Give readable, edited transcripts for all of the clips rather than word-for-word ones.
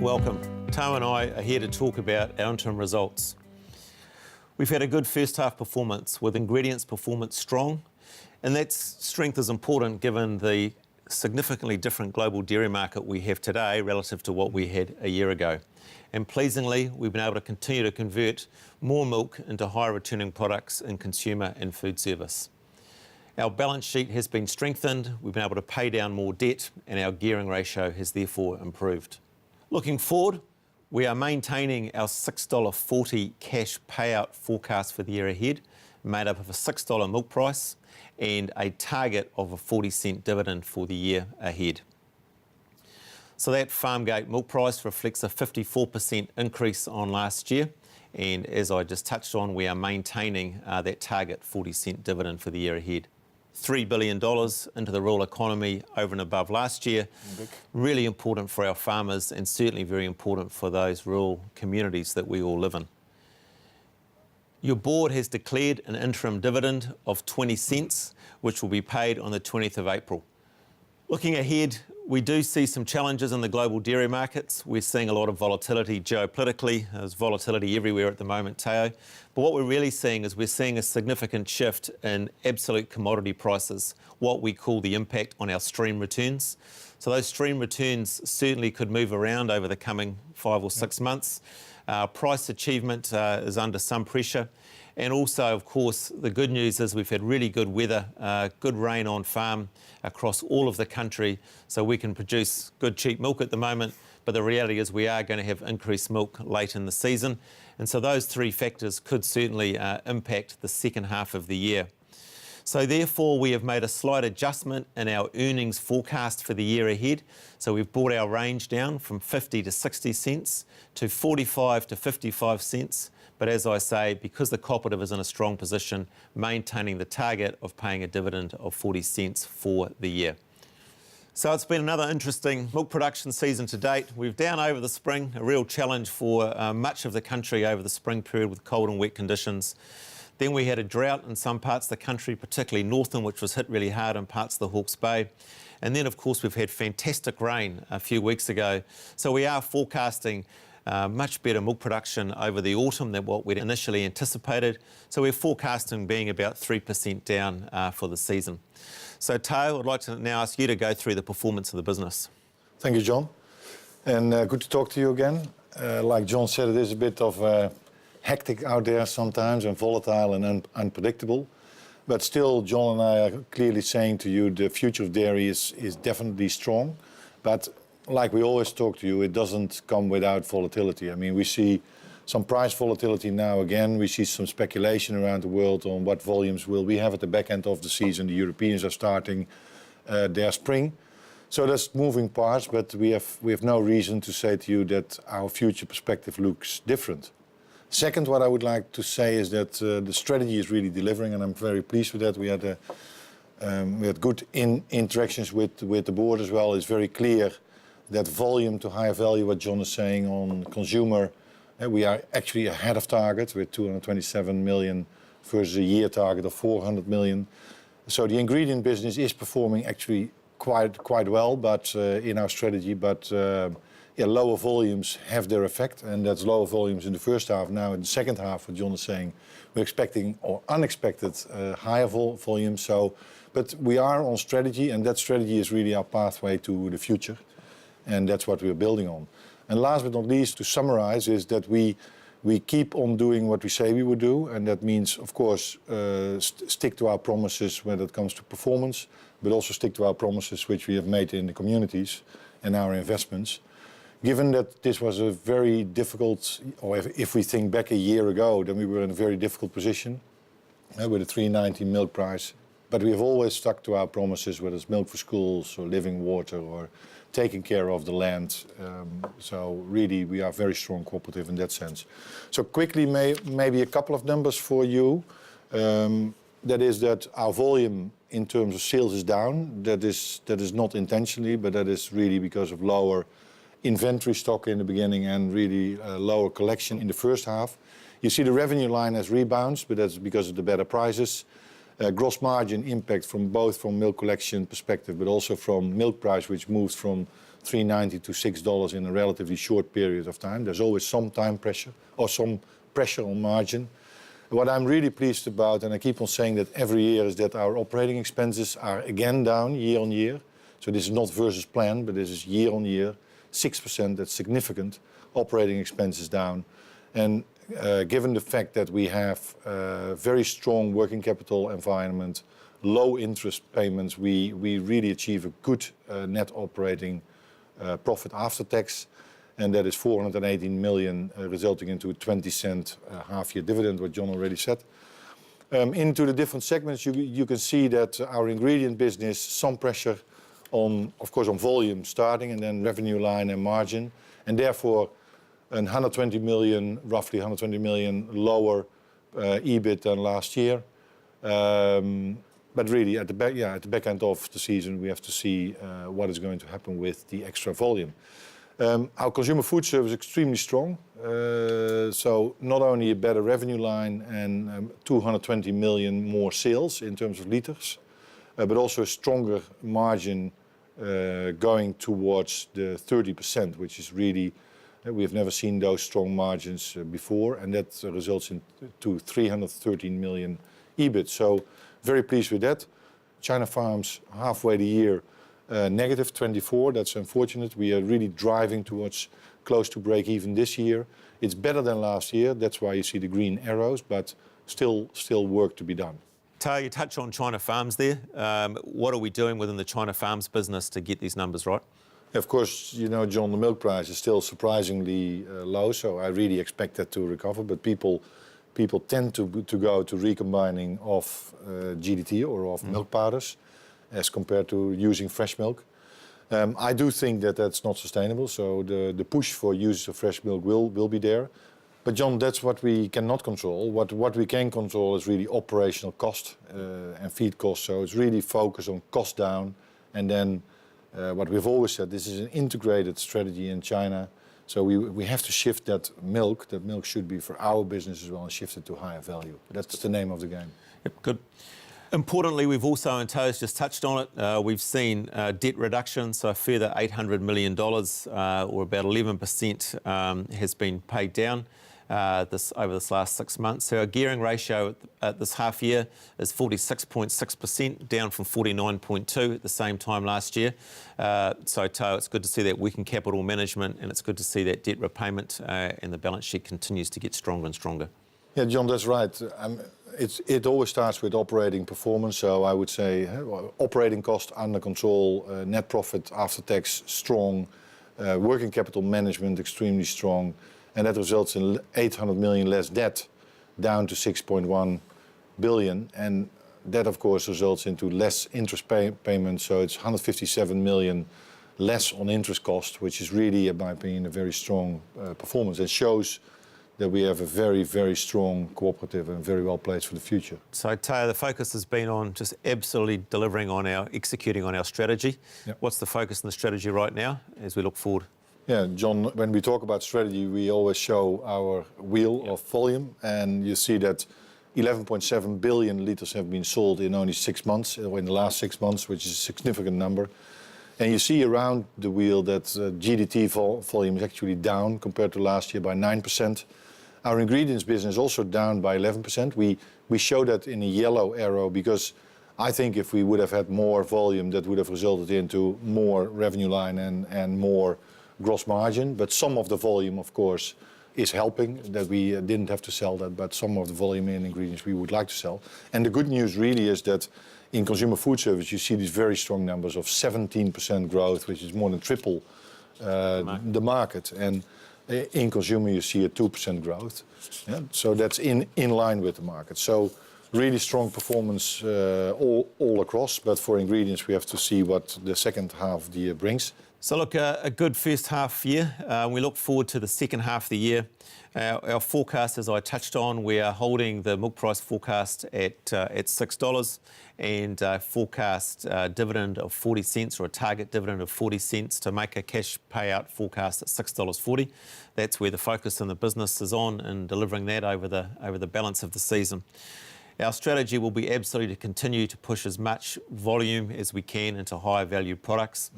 Welcome. Tao and I are here to talk about our interim results. We've had a good first half performance with ingredients performance strong, and that strength is important given the significantly different global dairy market we have today relative to what we had a year ago. And pleasingly, we've been able to continue to convert more milk into higher returning products in consumer and food service. Our balance sheet has been strengthened, we've been able to pay down more debt, and our gearing ratio has therefore improved. Looking forward, we are maintaining our $6.40 cash payout forecast for the year ahead, made up of a $6 milk price and a target of a 40-cent dividend for the year ahead. So that farmgate milk price reflects a 54% increase on last year, and as I just touched on, we are maintaining that target 40-cent dividend for the year ahead. $3 billion into the rural economy over and above last year. Really important for our farmers and certainly very important for those rural communities that we all live in. Your board has declared an interim dividend of 20 cents, which will be paid on the 20th of April. Looking ahead, we do see some challenges in the global dairy markets. We're seeing a lot of volatility geopolitically. There's volatility everywhere at the moment, Tao. But what we're really seeing is we're seeing a significant shift in absolute commodity prices, what we call the impact on our stream returns. So those stream returns certainly could move around over the coming 5 or 6 months. Price achievement is under some pressure. And also, of course, the good news is we've had really good weather, good rain on farm across all of the country, so we can produce good cheap milk at the moment, but the reality is we are going to have increased milk late in the season. And so those three factors could certainly impact the second half of the year. So therefore, we have made a slight adjustment in our earnings forecast for the year ahead. So we've brought our range down from 50 to 60 cents to 45 to 55 cents. But as I say, because the cooperative is in a strong position, maintaining the target of paying a dividend of 40 cents for the year. So it's been another interesting milk production season to date. We're down over the spring, a real challenge for much of the country over the spring period with cold and wet conditions. Then we had a drought in some parts of the country, particularly northern, which was hit really hard in parts of the Hawke's Bay. And then, of course, we've had fantastic rain a few weeks ago. So we are forecasting much better milk production over the autumn than what we'd initially anticipated. So we're forecasting being about 3% down for the season. So Tao, I'd like to now ask you to go through the performance of the business. Thank you, John. And good to talk to you again. Like John said, it is a bit of hectic out there sometimes and volatile and unpredictable. But still, John and I are clearly saying to you the future of dairy is definitely strong. But like we always talk to you, it doesn't come without volatility. I mean, we see some price volatility now again. We see some speculation around the world on what volumes will we have at the back end of the season. The Europeans are starting their spring. So there's moving parts, but we have no reason to say to you that our future perspective looks different. Second, what I would like to say is that the strategy is really delivering, and I'm very pleased with that. We had good interactions with the board as well. It's very clear that volume to higher value, what John is saying on consumer, we are actually ahead of target with 227 million versus a year target of 400 million. So the ingredient business is performing actually quite well, but in our strategy. But lower volumes have their effect, and that's lower volumes in the first half. Now in the second half, what John is saying, we're expecting or unexpected higher volumes. So, but we are on strategy, and that strategy is really our pathway to the future. And that's what we're building on. And last but not least, to summarize, is that we keep on doing what we say we would do. And that means, of course, stick to our promises when it comes to performance, but also stick to our promises which we have made in the communities and our investments. Given that this was a very difficult, or if we think back a year ago, then we were in a very difficult position with a $3.90 milk price. But we have always stuck to our promises, whether it's milk for schools or living water or taking care of the land. So really, we are very strong cooperative in that sense. So quickly, maybe a couple of numbers for you. That is that our volume in terms of sales is down. That is not intentionally, but that is really because of lower inventory stock in the beginning and really lower collection in the first half. You see the revenue line has rebounded, but that's because of the better prices. Gross margin impact from both from milk collection perspective, but also from milk price, which moved from $3.90 to $6 in a relatively short period of time. There's always some time pressure or some pressure on margin. What I'm really pleased about, and I keep on saying that every year, is that our operating expenses are again down year on year. So this is not versus plan, but this is year on year, 6%, that's significant. Operating expenses down. And given the fact that we have a very strong working capital environment, low interest payments, we really achieve a good net operating profit after tax. And that is 418 million, resulting into a 20-cent half-year dividend, what John already said. Into the different segments, you can see that our ingredient business, some pressure on, of course, on volume starting, and then revenue line and margin, and therefore roughly 120 million lower EBIT than last year. But really, at the back end of the season, we have to see what is going to happen with the extra volume. Our consumer food service is extremely strong. So not only a better revenue line and 220 million more sales in terms of liters, but also a stronger margin going towards the 30%, which is really, we have never seen those strong margins before, and that results in 313 million EBIT. So very pleased with that. China Farms, halfway the year, negative 24. That's unfortunate. We are really driving towards close to break even this year. It's better than last year. That's why you see the green arrows, but still work to be done. Tao, you touch on China Farms there. What are we doing within the China Farms business to get these numbers right? Of course, you know, John, the milk price is still surprisingly low, so I really expect that to recover. But people tend to go to recombining of GDT or of milk powders as compared to using fresh milk. I do think that that's not sustainable, so the push for use of fresh milk will be there. But John, that's what we cannot control. What we can control is really operational cost and feed cost. So it's really focus on cost down, and then what we've always said, this is an integrated strategy in China. So we have to shift that milk. That milk should be for our business as well and shift it to higher value. That's the name of the game. Yep, good. Importantly, we've also, and Tao's just touched on it, we've seen debt reduction, so a further $800 million, or about 11%, has been paid down over this last 6 months. So our gearing ratio at this half year is 46.6%, down from 49.2% at the same time last year. So Tao, it's good to see that working capital management, and it's good to see that debt repayment and the balance sheet continues to get stronger and stronger. Yeah, John, that's right. It always starts with operating performance. So I would say operating cost under control, net profit after tax strong, working capital management extremely strong, and that results in 800 million less debt, down to 6.1 billion. And that, of course, results into less interest payments. So it's 157 million less on interest cost, which is really, in my opinion, a very strong performance. It shows that we have a very, very strong cooperative and very well placed for the future. So Tao, the focus has been on just absolutely executing on our strategy. Yep. What's the focus on the strategy right now as we look forward? Yeah, John, when we talk about strategy, we always show our wheel of volume, and you see that 11.7 billion litres have been sold in only 6 months, or in the last 6 months, which is a significant number. And you see around the wheel that GDT volume is actually down compared to last year by 9%. Our ingredients business also down by 11%. We show that in a yellow arrow because I think if we would have had more volume, that would have resulted into more revenue line and more gross margin. But some of the volume, of course, is helping that we didn't have to sell that, but some of the volume in ingredients we would like to sell. And the good news really is that in consumer food service, you see these very strong numbers of 17% growth, which is more than triple the market. And in consumer, you see a 2% growth. Yeah? So that's in line with the market. So really strong performance all across. But for ingredients, we have to see what the second half of the year brings. So look, a good first half year. We look forward to the second half of the year. Our forecast, as I touched on, we are holding the milk price forecast at $6 and a forecast dividend of 40 cents, or a target dividend of 40 cents, to make a cash payout forecast at $6.40. That's where the focus in the business is on, and delivering that over the balance of the season. Our strategy will be absolutely to continue to push as much volume as we can into higher value products.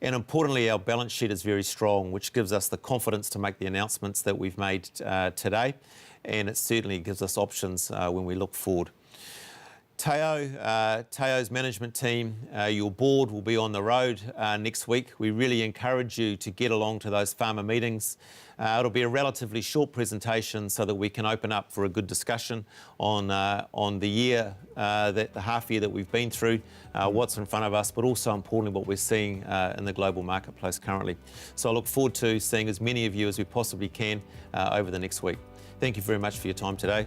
And importantly, our balance sheet is very strong, which gives us the confidence to make the announcements that we've made today. And it certainly gives us options when we look forward. Teo's management team, your board will be on the road next week. We really encourage you to get along to those farmer meetings. It'll be a relatively short presentation so that we can open up for a good discussion on the year, the half year that we've been through, what's in front of us, but also importantly what we're seeing in the global marketplace currently. So I look forward to seeing as many of you as we possibly can over the next week. Thank you very much for your time today.